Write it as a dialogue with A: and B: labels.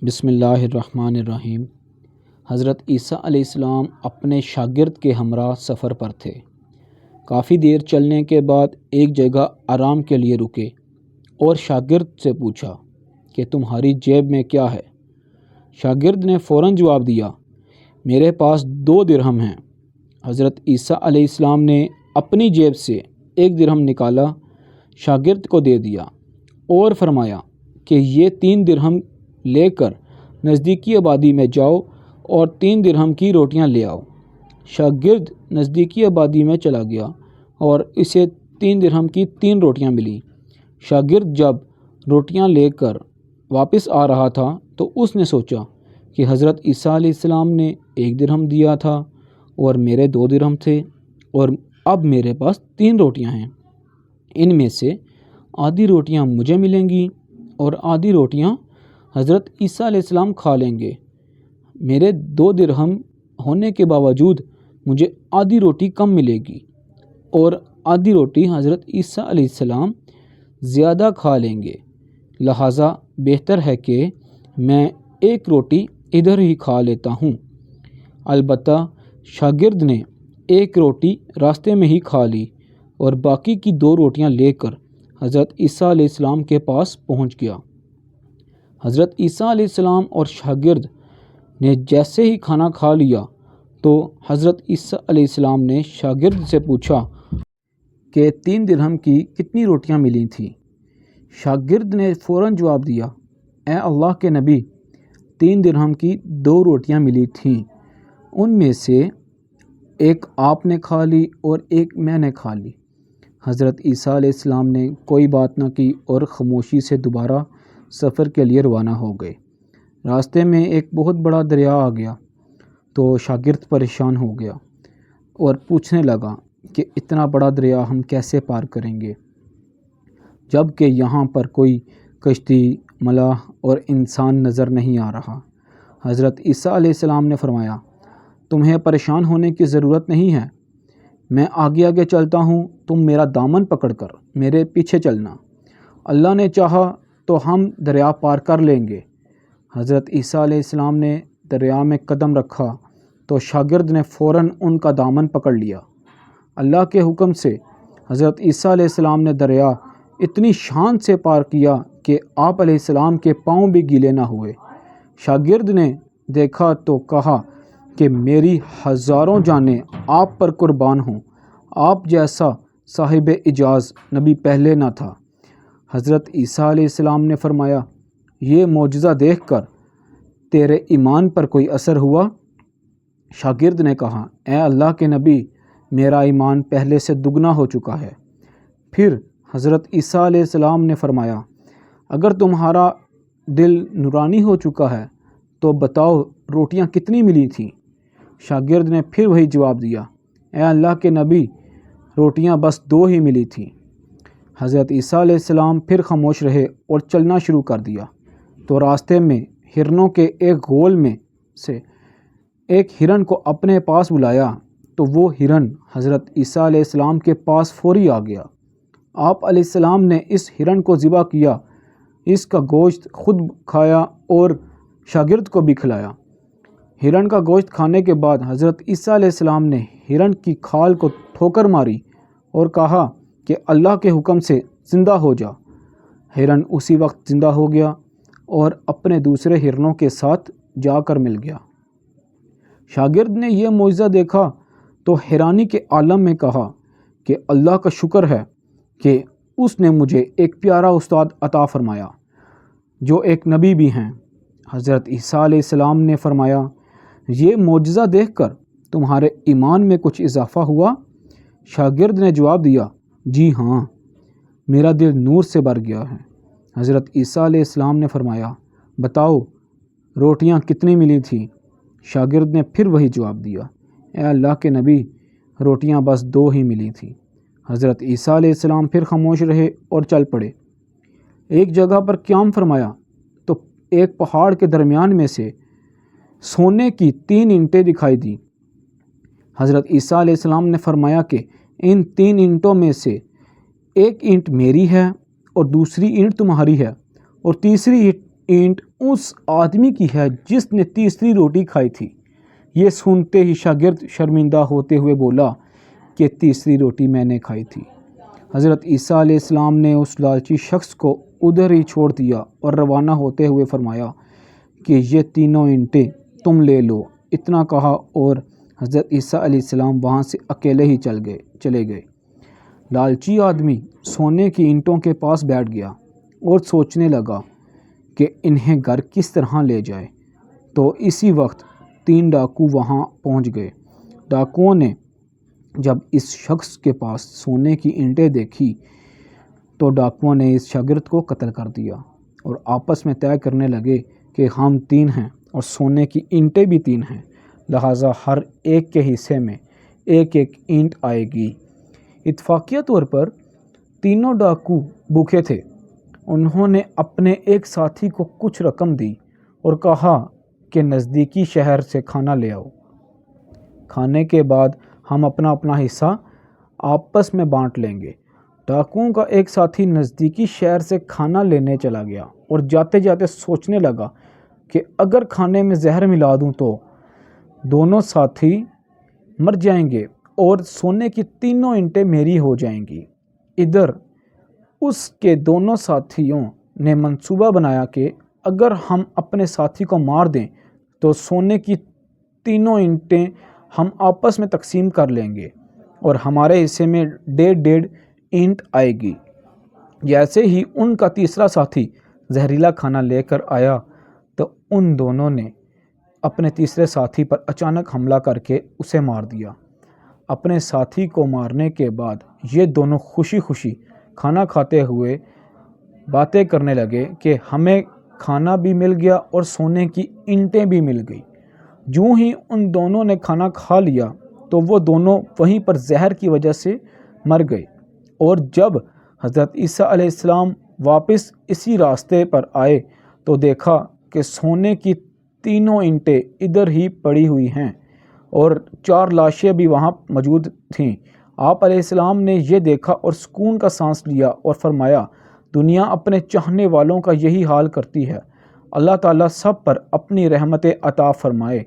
A: بسم اللہ الرحمن الرحیم۔ حضرت عیسیٰ علیہ السلام اپنے شاگرد کے ہمراہ سفر پر تھے۔ کافی دیر چلنے کے بعد ایک جگہ آرام کے لیے رکے اور شاگرد سے پوچھا کہ تمہاری جیب میں کیا ہے؟ شاگرد نے فوراً جواب دیا، میرے پاس 2 درہم ہیں۔ حضرت عیسیٰ علیہ السلام نے اپنی جیب سے 1 درہم نکالا، شاگرد کو دے دیا اور فرمایا کہ یہ 3 درہم لے کر نزدیکی آبادی میں جاؤ اور 3 درہم کی روٹیاں لے آؤ۔ شاگرد نزدیکی آبادی میں چلا گیا اور اسے 3 درہم کی 3 روٹیاں ملی۔ شاگرد جب روٹیاں لے کر واپس آ رہا تھا تو اس نے سوچا کہ حضرت عیسیٰ علیہ السلام نے 1 درہم دیا تھا اور میرے 2 درہم تھے اور اب میرے پاس 3 روٹیاں ہیں، ان میں سے آدھی روٹیاں مجھے ملیں گی اور آدھی روٹیاں حضرت عیسیٰ علیہ السلام کھا لیں گے۔ میرے 2 درہم ہونے کے باوجود مجھے آدھی روٹی کم ملے گی اور آدھی روٹی حضرت عیسیٰ علیہ السلام زیادہ کھا لیں گے، لہٰذا بہتر ہے کہ میں 1 روٹی ادھر ہی کھا لیتا ہوں۔ البتہ شاگرد نے 1 روٹی راستے میں ہی کھا لی اور باقی کی 2 روٹیاں لے کر حضرت عیسیٰ علیہ السلام کے پاس پہنچ گیا۔ حضرت عیسیٰ علیہ السلام اور شاگرد نے جیسے ہی کھانا کھا لیا تو حضرت عیسیٰ علیہ السلام نے شاگرد سے پوچھا کہ 3 درہم کی کتنی روٹیاں ملی تھیں؟ شاگرد نے فوراً جواب دیا، اے اللہ کے نبی، 3 درہم کی 2 روٹیاں ملی تھیں، ان میں سے 1 آپ نے کھا لی اور 1 میں نے کھا لی۔ حضرت عیسیٰ علیہ السلام نے کوئی بات نہ کی اور خاموشی سے دوبارہ سفر کے لیے روانہ ہو گئے۔ راستے میں ایک بہت بڑا دریا آ گیا تو شاگرد پریشان ہو گیا اور پوچھنے لگا کہ اتنا بڑا دریا ہم کیسے پار کریں گے، جب کہ یہاں پر کوئی کشتی، ملاح اور انسان نظر نہیں آ رہا۔ حضرت عیسیٰ علیہ السلام نے فرمایا، تمہیں پریشان ہونے کی ضرورت نہیں ہے، میں آگے آگے چلتا ہوں، تم میرا دامن پکڑ کر میرے پیچھے چلنا، اللہ نے چاہا تو ہم دریا پار کر لیں گے۔ حضرت عیسیٰ علیہ السلام نے دریا میں قدم رکھا تو شاگرد نے فوراً ان کا دامن پکڑ لیا۔ اللہ کے حکم سے حضرت عیسیٰ علیہ السلام نے دریا اتنی شان سے پار کیا کہ آپ علیہ السلام کے پاؤں بھی گیلے نہ ہوئے۔ شاگرد نے دیکھا تو کہا کہ میری ہزاروں جانیں آپ پر قربان ہوں، آپ جیسا صاحب اعجاز نبی پہلے نہ تھا۔ حضرت عیسیٰ علیہ السلام نے فرمایا، یہ معجزہ دیکھ کر تیرے ایمان پر کوئی اثر ہوا؟ شاگرد نے کہا، اے اللہ کے نبی، میرا ایمان پہلے سے دگنا ہو چکا ہے۔ پھر حضرت عیسیٰ علیہ السلام نے فرمایا، اگر تمہارا دل نورانی ہو چکا ہے تو بتاؤ روٹیاں کتنی ملی تھیں؟ شاگرد نے پھر وہی جواب دیا، اے اللہ کے نبی، روٹیاں بس 2 ہی ملی تھیں۔ حضرت عیسیٰ علیہ السلام پھر خاموش رہے اور چلنا شروع کر دیا تو راستے میں ہرنوں کے ایک غول میں سے ایک ہرن کو اپنے پاس بلایا تو وہ ہرن حضرت عیسیٰ علیہ السلام کے پاس فوری آ گیا۔ آپ علیہ السلام نے اس ہرن کو ذبح کیا، اس کا گوشت خود کھایا اور شاگرد کو بھی کھلایا۔ ہرن کا گوشت کھانے کے بعد حضرت عیسیٰ علیہ السلام نے ہرن کی کھال کو ٹھوکر ماری اور کہا کہ اللہ کے حکم سے زندہ ہو جا۔ ہرن اسی وقت زندہ ہو گیا اور اپنے دوسرے ہرنوں کے ساتھ جا کر مل گیا۔ شاگرد نے یہ معجزہ دیکھا تو حیرانی کے عالم میں کہا کہ اللہ کا شکر ہے کہ اس نے مجھے ایک پیارا استاد عطا فرمایا جو ایک نبی بھی ہیں۔ حضرت عیسیٰ علیہ السلام نے فرمایا، یہ معجزہ دیکھ کر تمہارے ایمان میں کچھ اضافہ ہوا؟ شاگرد نے جواب دیا، جی ہاں، میرا دل نور سے بھر گیا ہے۔ حضرت عیسیٰ علیہ السلام نے فرمایا، بتاؤ روٹیاں کتنی ملی تھیں؟ شاگرد نے پھر وہی جواب دیا، اے اللہ کے نبی، روٹیاں بس 2 ہی ملی تھیں۔ حضرت عیسیٰ علیہ السلام پھر خاموش رہے اور چل پڑے۔ ایک جگہ پر قیام فرمایا تو ایک پہاڑ کے درمیان میں سے سونے کی 3 اینٹیں دکھائی دیں۔ حضرت عیسیٰ علیہ السلام نے فرمایا کہ ان 3 اینٹوں میں سے 1 اینٹ میری ہے اور دوسری اینٹ تمہاری ہے اور تیسری اینٹ اس آدمی کی ہے جس نے تیسری روٹی کھائی تھی۔ یہ سنتے ہی شاگرد شرمندہ ہوتے ہوئے بولا کہ تیسری روٹی میں نے کھائی تھی۔ حضرت عیسیٰ علیہ السلام نے اس لالچی شخص کو ادھر ہی چھوڑ دیا اور روانہ ہوتے ہوئے فرمایا کہ یہ تینوں اینٹیں تم لے لو۔ اتنا کہا اور حضرت عیسیٰ علیہ السلام وہاں سے اکیلے ہی چلے گئے۔ لالچی آدمی سونے کی اینٹوں کے پاس بیٹھ گیا اور سوچنے لگا کہ انہیں گھر کس طرح لے جائے۔ تو اسی وقت 3 ڈاکو وہاں پہنچ گئے۔ ڈاکوؤں نے جب اس شخص کے پاس سونے کی اینٹیں دیکھی تو ڈاکوؤں نے اس شاگرد کو قتل کر دیا اور آپس میں طے کرنے لگے کہ ہم 3 ہیں اور سونے کی اینٹیں بھی 3 ہیں، لہٰذا ہر ایک کے حصے میں ایک ایک اینٹ آئے گی۔ اتفاقیہ طور پر تینوں ڈاکو بھوکے تھے۔ انہوں نے اپنے ایک ساتھی کو کچھ رقم دی اور کہا کہ نزدیکی شہر سے کھانا لے آؤ۔ کھانے کے بعد ہم اپنا اپنا حصہ آپس میں بانٹ لیں گے۔ ڈاکوؤں کا ایک ساتھی نزدیکی شہر سے کھانا لینے چلا گیا اور جاتے جاتے سوچنے لگا کہ اگر کھانے میں زہر ملا دوں تو دونوں ساتھی مر جائیں گے اور سونے کی تینوں اینٹیں میری ہو جائیں گی۔ ادھر اس کے دونوں ساتھیوں نے منصوبہ بنایا کہ اگر ہم اپنے ساتھی کو مار دیں تو سونے کی تینوں اینٹیں ہم آپس میں تقسیم کر لیں گے اور ہمارے حصے میں 1.5 اینٹ آئے گی۔ جیسے ہی ان کا تیسرا ساتھی زہریلا کھانا لے کر آیا تو ان دونوں نے اپنے تیسرے ساتھی پر اچانک حملہ کر کے اسے مار دیا۔ اپنے ساتھی کو مارنے کے بعد یہ دونوں خوشی خوشی کھانا کھاتے ہوئے باتیں کرنے لگے کہ ہمیں کھانا بھی مل گیا اور سونے کی اینٹیں بھی مل گئی۔ جوں ہی ان دونوں نے کھانا کھا لیا تو وہ دونوں وہیں پر زہر کی وجہ سے مر گئے، اور جب حضرت عیسیٰ علیہ السلام واپس اسی راستے پر آئے تو دیکھا کہ سونے کی تینوں اینٹیں ادھر ہی پڑی ہوئی ہیں اور 4 لاشیں بھی وہاں موجود تھیں۔ آپ علیہ السلام نے یہ دیکھا اور سکون کا سانس لیا اور فرمایا، دنیا اپنے چاہنے والوں کا یہی حال کرتی ہے، اللہ تعالیٰ سب پر اپنی رحمت عطا فرمائے۔